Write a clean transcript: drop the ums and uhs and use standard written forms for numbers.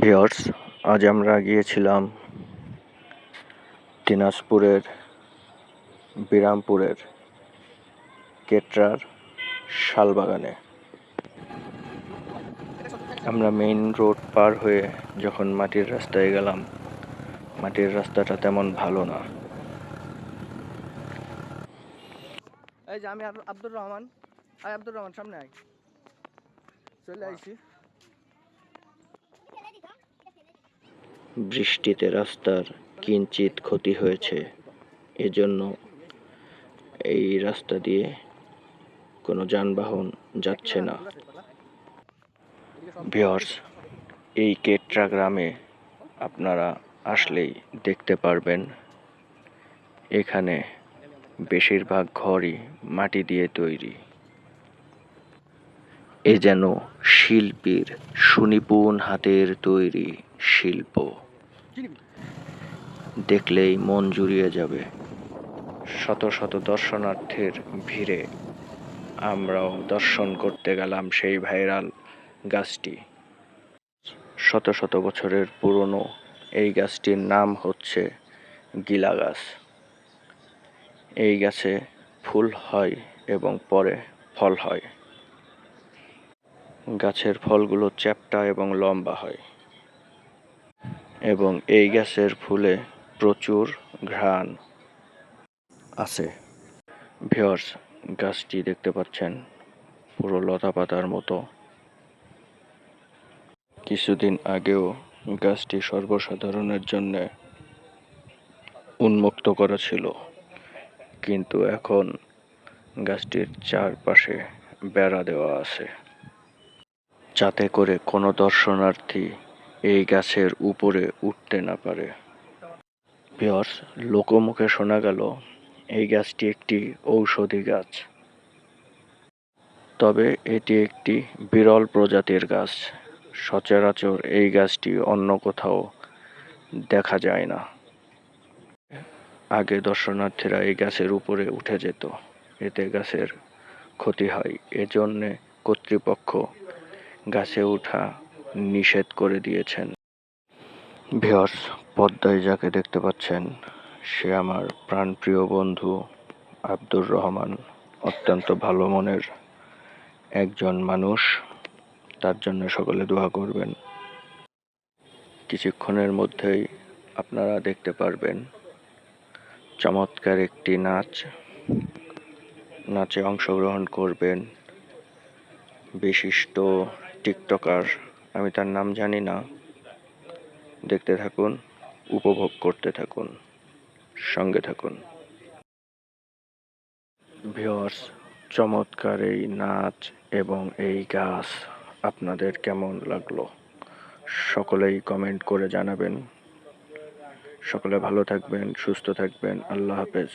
Viewers, আজ আমরা গিয়েছিলাম দিনাজপুরের বিরামপুরের কেটরার শালবাগানে। আমরা মেইন রোড পার হয়ে যখন মাটির রাস্তায় গেলাম, মাটির রাস্তাটা তেমন ভালো না। এই যে আমি আব্দুর রহমান, সামনে আয়, চলে আইছি। বৃষ্টিতে রাস্তার কিঞ্চিত ক্ষতি হয়েছে, এজন্য এই রাস্তা দিয়ে কোনো যানবাহন যাচ্ছে না। ভিউয়ার্স, এই কেটরা গ্রামে আপনারা আসলেই দেখতে পারবেন এখানে বেশিরভাগ ঘরই মাটি দিয়ে তৈরি। এ যেন শিল্পীর সুনিপুণ হাতের তৈরি শিল্প, দেখলেই মন জুড়িয়ে যাবে। শত শত দর্শনার্থীর ভিড়ে আমরাও দর্শন করতে গেলাম সেই ভাইরাল গাছটি। শত শত বছরের পুরনো এই গাছটির নাম হচ্ছে গিলা গাছ। এই গাছে ফুল হয় এবং পরে ফল হয়। গাছের ফলগুলো চ্যাপ্টা এবং লম্বা হয় এবং এই গাছের ফুলে প্রচুর ঘ্রাণ আছে। ভিউয়ার্স, গাছটি দেখতে পাচ্ছেন পুরো লতা পাতার মতো। কিছুদিন আগেও গাছটি সর্বসাধারণের জন্য উন্মুক্ত করা ছিল, কিন্তু এখন গাছটির চারপাশে বেড়া দেওয়া আছে, যাতে করে কোনো দর্শনার্থী এই গাছের উপরে উঠতে না পারে। ভিউয়ার্স, লোকমুখে শোনা গেল এই গাছটি একটি ঔষধি গাছ, তবে এটি একটি বিরল প্রজাতির গাছ। সচরাচর এই গাছটি অন্য কোথাও দেখা যায় না। আগে দর্শনার্থীরা এই গাছের উপরে উঠে যেত, এতে গাছের ক্ষতি হয়। এজন্যে কর্তৃপক্ষ গাছে ওঠা নিষেধ করে দিয়েছেন। ভিউয়ার্স, পদ্মায় যাকে দেখতে পাচ্ছেন সে আমার প্রাণপ্রিয় বন্ধু আব্দুর রহমান। অত্যন্ত ভালো মনের একজন মানুষ, তার জন্য সকলে দোয়া করবেন। কিছুক্ষণের মধ্যেই আপনারা দেখতে পারবেন চমৎকার একটি নাচে অংশগ্রহণ করবেন বিশিষ্ট টিকটকার, আমি তার নাম জানি না। দেখতে থাকুন, উপভোগ করতে থাকুন, সঙ্গে থাকুন। ভিউয়ার্স, চমৎকার এই নাচ এবং এই গাছ আপনাদের কেমন লাগলো সকলেই কমেন্ট করে জানাবেন। সকলে ভালো থাকবেন, সুস্থ থাকবেন। আল্লাহ হাফেজ।